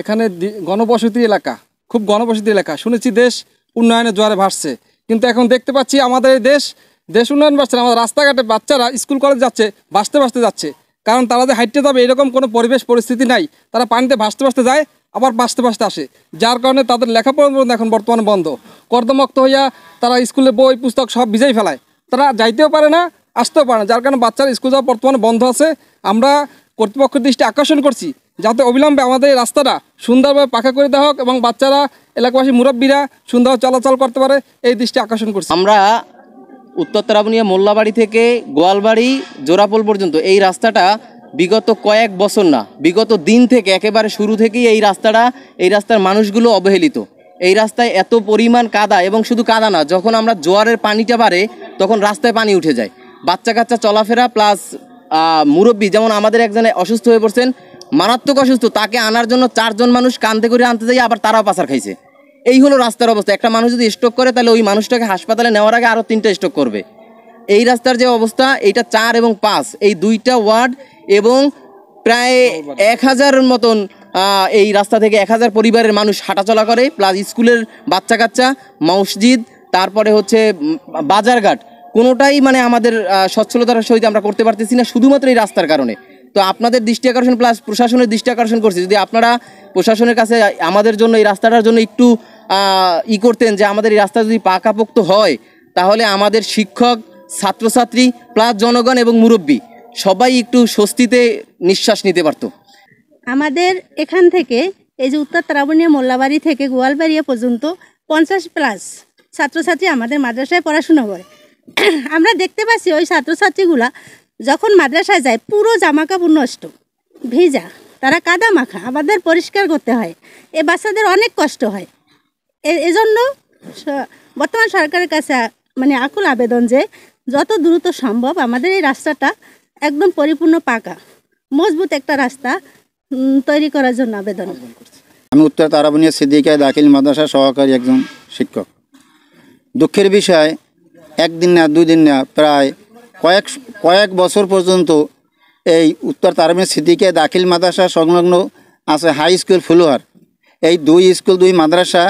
এখানে গণবসতি এলাকা, খুব গণবসতি এলাকা। শুনেছি দেশ উন্নয়নের জোয়ারে ভাসছে, কিন্তু এখন দেখতে পাচ্ছি আমাদের এই দেশ উন্নয়ন বাড়ছে না। আমাদের রাস্তাঘাটে বাচ্চারা স্কুল কলেজ যাচ্ছে ভাসতে ভাসতে যাচ্ছে, কারণ তারা যে হাঁটতে যাবে এরকম কোনো পরিবেশ পরিস্থিতি নাই। তারা পানিতে ভাসতে ভাসতে যায়, আবার ভাসতে ভাসতে আসে, যার কারণে তাদের লেখাপড়া এখন বর্তমানে বন্ধ। কর্দমাক্ত হইয়া তারা স্কুলে বই পুস্তক সব ভিজাই ফেলায়, তারা যাইতেও পারে না, আসতেও পারে না, যার কারণে বাচ্চারা স্কুল যাওয়া বর্তমানে বন্ধ আছে। আমরা কর্তৃপক্ষের দৃষ্টি আকর্ষণ করছি যাতে অবিলম্বে আমাদের এই রাস্তাটা সুন্দরভাবে পাকা করে দেওয়া হোক এবং বাচ্চারা, এলাকাবাসী, মুরব্বীরা সুন্দরভাবে চলাচল করতে পারে, এই দৃষ্টি আকর্ষণ করছি। আমরা উত্তর তারাবুনিয়া মোল্লাবাড়ি থেকে গোয়ালবাড়ি জোড়াপোল পর্যন্ত এই রাস্তাটা বিগত কয়েক বছর না, বিগত দিন থেকে একেবারে শুরু থেকেই এই রাস্তার মানুষগুলো অবহেলিত। এই রাস্তায় এত পরিমাণ কাদা, এবং শুধু কাদা না, যখন আমরা জোয়ারের পানিটা বাড়ে তখন রাস্তায় পানি উঠে যায়, বাচ্চা কাচ্চা চলাফেরা প্লাস মুরব্বী, যেমন আমাদের একজনে অসুস্থ হয়ে পড়ছেন, মারাত্মক অসুস্থ, তাকে আনার জন্য 4 জন মানুষ কাঁধে করে আনতে যাই, আবার তারাও পাচার খাইছে। এই হলো রাস্তার অবস্থা। একটা মানুষ যদি স্ট্রোক করে তাহলে ওই মানুষটাকে হাসপাতালে নেওয়ার আগে আরও 3টা স্ট্রোক করবে। এই রাস্তার যে অবস্থা, এইটা 4 এবং 5 এই 2টা ওয়ার্ড এবং প্রায় 1000 মতন এই রাস্তা থেকে 1000 পরিবারের মানুষ হাঁটাচলা করে, প্লাস স্কুলের বাচ্চা কাচ্চা, মসজিদ, তারপরে হচ্ছে বাজারঘাট, কোনোটাই মানে আমাদের সচ্ছলতার সহিত আমরা করতে পারতেছি না, শুধুমাত্র এই রাস্তার কারণে। তো আপনাদের দৃষ্টি আকর্ষণ প্লাস প্রশাসনের দৃষ্টি আকর্ষণ করছি, যদি আপনারা প্রশাসনের কাছে আমাদের জন্য এই রাস্তাটার জন্য একটু করতেন, যে আমাদের এই রাস্তা যদি পাকাপোক্ত হয় তাহলে আমাদের শিক্ষক, ছাত্রছাত্রী প্লাস জনগণ এবং মুরব্বী সবাই একটু স্বস্তিতে নিঃশ্বাস নিতে পারত। আমাদের এখান থেকে এই যে উত্তর তারাবুনিয়া মোল্লাবাড়ি থেকে গোয়ালবাড়িয়া পর্যন্ত 50+ ছাত্রছাত্রী আমাদের মাদ্রাসায় পড়াশোনা করে। আমরা দেখতে পাচ্ছি ওই ছাত্রছাত্রীগুলা যখন মাদ্রাসায় যায় পুরো জামা কাপড় নষ্ট, ভিজা, তারা কাদা মাখা, আমাদের পরিষ্কার করতে হয়। এ বাচ্চাদের অনেক কষ্ট হয়। এজন্য বর্তমান সরকারের কাছে মানে আকুল আবেদন যে যত দ্রুত সম্ভব আমাদের এই রাস্তাটা একদম পরিপূর্ণ পাকা মজবুত একটা রাস্তা তৈরি করার জন্য আবেদন করছি। আমি উত্তর তারাবুনিয়া সিদ্দিকা দাখিল মাদ্রাসা সহকারী একজন শিক্ষক। দুঃখের বিষয়, একদিন না 2 দিন না, প্রায় কয়েক বছর পর্যন্ত এই উত্তর তারাবুনিয়া সিদ্দিকা দাখিল মাদ্রাসা সংলগ্ন আছে হাই স্কুল ফুলুয়ার, এই 2 স্কুল 2 মাদ্রাসা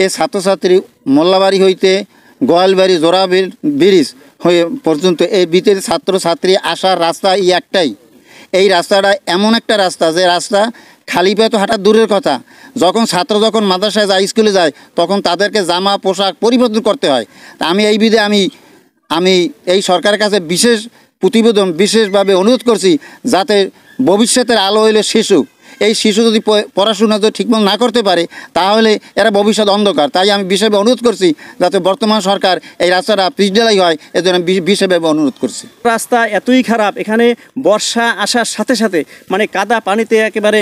এই ছাত্রছাত্রী মোল্লাবাড়ি হইতে গোয়ালবাড়ি জোড়াবিল ব্রিজ হয়ে পর্যন্ত এই ভিতরে ছাত্রছাত্রী আসার রাস্তা একটাই। এই রাস্তাটা এমন একটা রাস্তা, যে রাস্তা খালি পায়ে তো হাঁটা দূরের কথা, যখন মাদ্রাসায় যায়, স্কুলে যায়, তখন তাদেরকে জামা পোশাক পরিবর্তন করতে হয়। তা আমি এই বিধে আমি এই সরকারের কাছে বিশেষভাবে অনুরোধ করছি, যাতে ভবিষ্যতের আলো হইলে এই শিশু যদি পড়াশোনা যদি ঠিকমতো না করতে পারে তাহলে এরা ভবিষ্যৎ অন্ধকার। তাই আমি বিশেষভাবে অনুরোধ করছি যাতে বর্তমান সরকার এই রাস্তাটা পিচঢালাই হয়, এজন্য বিশেষভাবে অনুরোধ করছি। রাস্তা এতই খারাপ, এখানে বর্ষা আসার সাথে সাথে মানে কাদা পানিতে একেবারে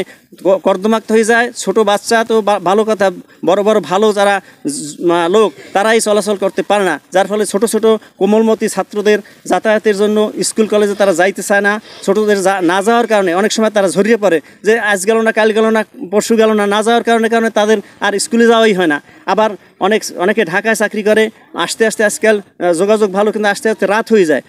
কর্দমাক্ত হয়ে যায়। ছোট বাচ্চা তো ভালো কথা, বড় ভালো যারা লোক তারাই চলাচল করতে পারে না, যার ফলে ছোট ছোট কোমলমতি ছাত্রদের যাতায়াতের জন্য স্কুল কলেজে তারা যাইতে চায় না। ছোটদের না যাওয়ার কারণে অনেক সময় তারা ঝরিয়ে পড়ে, যে আজ গেল না, কাল গেল না, পরশু গেল না, না যাওয়ার কারণে তাদের আর স্কুলে যাওয়াই হয় না। আবার অনেকে ঢাকায় চাকরি করে, আসতে আজকাল যোগাযোগ ভালো, কিন্তু আসতে রাত হয়ে যায়।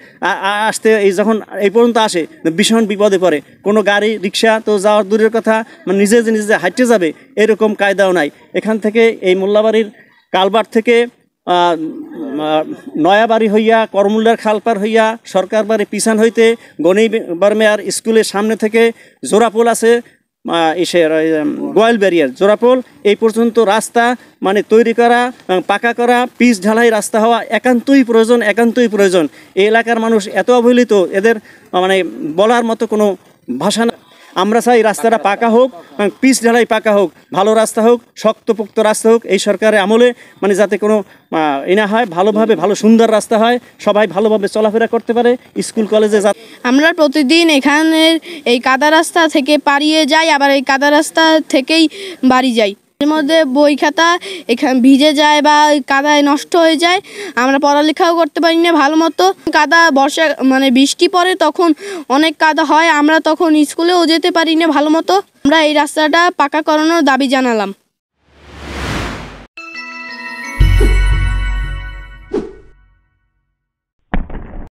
যখন এই পর্যন্ত আসে ভীষণ বিপদে পড়ে। কোনো গাড়ি রিক্সা তো যাওয়ার দূরের কথা, মানে নিজে হাঁটতে যাবে এরকম কায়দাও নাই। এখান থেকে এই মোল্লাবাড়ির কালবাট থেকে নয়াবাড়ি হইয়া করমুল্লার খালপার হইয়া সরকার বাড়ি পিছান হইতে গনি বার্মেয়ার স্কুলের সামনে থেকে জোড়াপোল আছে, গোয়ালবাড়িয়ার জোড়াপোল, এই পর্যন্ত রাস্তা মানে তৈরি করা, পাকা করা, পিচ ঢালাই রাস্তা হওয়া একান্তই প্রয়োজন। এই এলাকার মানুষ এত অবহেলিত, এদের মানে বলার মতো কোনো ভাষা না। আমরা চাই রাস্তাটা পাকা হোক, পিচ ঢালাই পাকা হোক, ভালো রাস্তা হোক, শক্তপোক্ত রাস্তা হোক এই সরকারের আমলে, মানে যাতে কোনো না হয়, ভালোভাবে ভালো সুন্দর রাস্তা হয়, সবাই ভালোভাবে চলাফেরা করতে পারে, স্কুল কলেজে আমরা প্রতিদিন এখানের এই কাদা রাস্তা থেকে পাড়িয়ে যাই, আবার এই কাদা রাস্তা থেকেই বাড়ি যাই। এর মধ্যে বই খাতা এখানে ভিজে যায় বা কাদায় নষ্ট হয়ে যায়, আমরা পড়ালেখাও করতে পারি না ভালো মতো। কাদা বর্ষা মানে বৃষ্টি পড়ে তখন অনেক কাদা হয়, আমরা তখন স্কুলেও যেতে পারি না ভালো মতো। আমরা এই রাস্তাটা পাকা করানোর দাবি জানালাম।